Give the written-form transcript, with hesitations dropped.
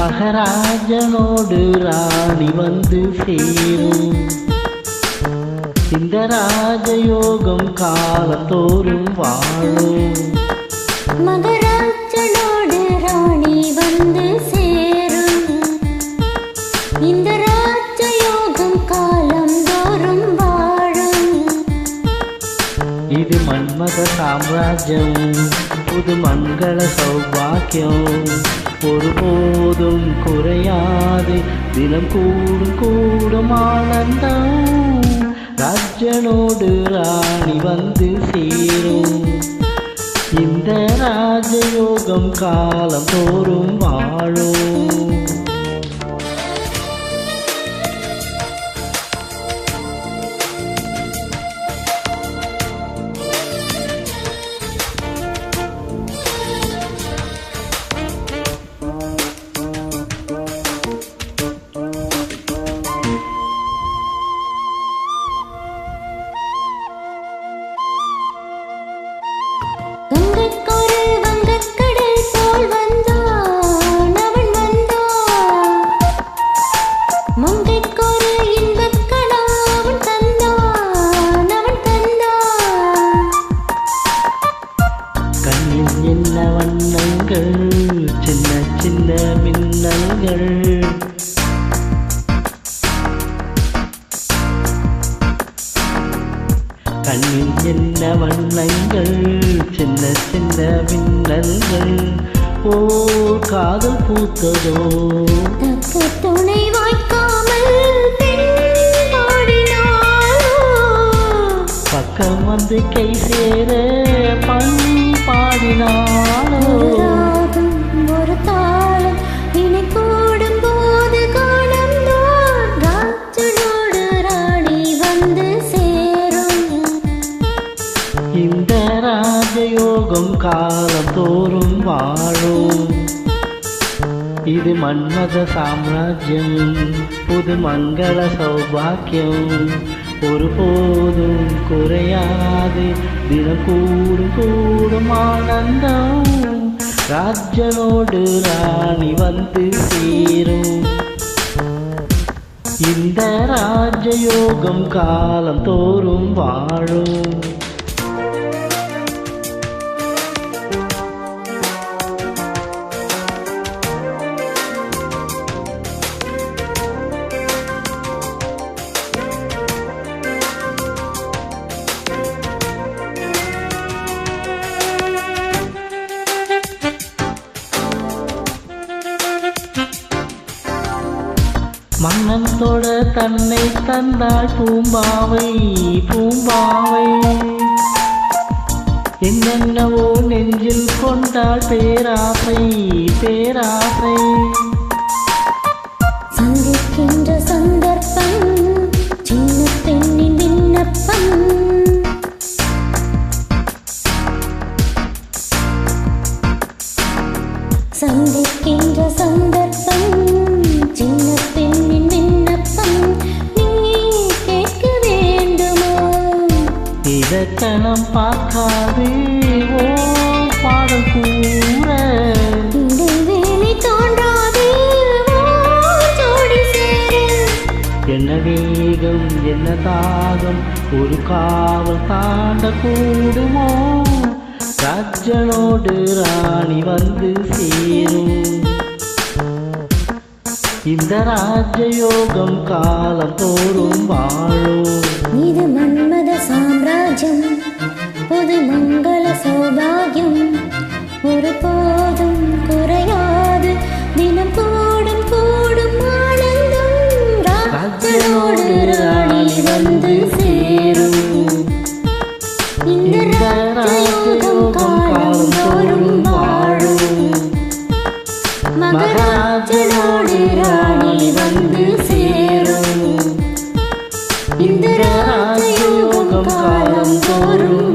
மகராஜனோடு ராணி வந்து சேரும். இந்த ராஜயோகம் காலத்தோறும் வாழும். மகராஜனோடு ராணி வந்து சேரும். இந்த ராஜயோகம் காலந்தோறும் வாழும். இது மன்மத சாம்ராஜ்யம், புது மங்கள சௌபாக்கியம். ஒருபோதும் குறையாது, தினம் கூடும் கூடும் ஆனந்தம். ராஜனோடு ராணி வந்து சேரும். இந்த ராஜயோகம் காலம் தோறும் வாழும். கங்கைக்கொரு வங்கக்கடல் போல் வந்தான் அவன் வந்தான். மங்கைக்கொரு இன்பக்கடா அவன் தந்தான் அவன் தந்தான். கண்ணில் என்ன வண்ணங்கள், சின்ன சின்ன மின்னல்கள். கண்ணில் என்ன வண்ணங்கள், சின்ன சின்ன மின்னல்கள். ஓ காதல் பூத்ததோ, தக்க துணை வாய்க்காமல் பெண் பாடினாளோ. பக்கம் வந்து கை சேர பண் பாடினாளோ. ஒரு ராகம் ஒரு தாளம் இணை கூடும் போது காலம்தான். ராஜனோடு ராணி வந்து சேரும். இந்த ராஜயோகம் காலம் தோறும் வாழும். இது மன்மத சாம்ராஜ்யம், புது மங்கள சௌபாக்கியம். ஒருபோதும் குறையாது, தினம் கூடும் கூடும் ஆனந்தம். ராஜனோடு ராணி வந்து சேரும். இந்த ராஜயோகம் காலம் தோறும் வாழும். மன்னன் தொட தன்னை தந்தாள் பூம்பாவை பூம்பாவை. என்னென்னவோ நெஞ்சில் கொண்டாள் பேராசை பேராசை. சந்திக்கின்ற சந்தர்ப்பம் சின்ன பெண்ணின் விண்ணப்பம். சந்திக்கின்ற சந்தர்ப்பம் சின்ன பெண்ணின் விண்ணப்பம். நீ கேட்க வேண்டுமோ? இதற்கணம் பார்க்காது ஓ பாடல் கூற. இடைவேளை தோன்றாது ஜோடி சேர. என்ன வேகம் என்ன தாகம், ஒரு காவல் தாண்ட கூடுமோ. ராஜனோடு ராணி வந்து சேரும். இந்த ராஜயோகம் காலம் தோறும் வாழும். இது மன்மத சாம்ராஜ்யம், புது மங்கள சௌபாகியம். ஒருபோதும் குறையாது, தினம் கூடும் கூடும் ஆனந்தம். ராஜனோடு ராணி வந்து சேரும். இந்த ராஜயோகம் காலம் தோறும் வாழும். மகராஜனோடு ராணி வந்து சேரும். இந்த ராஜயோகம் காலம் தோறும்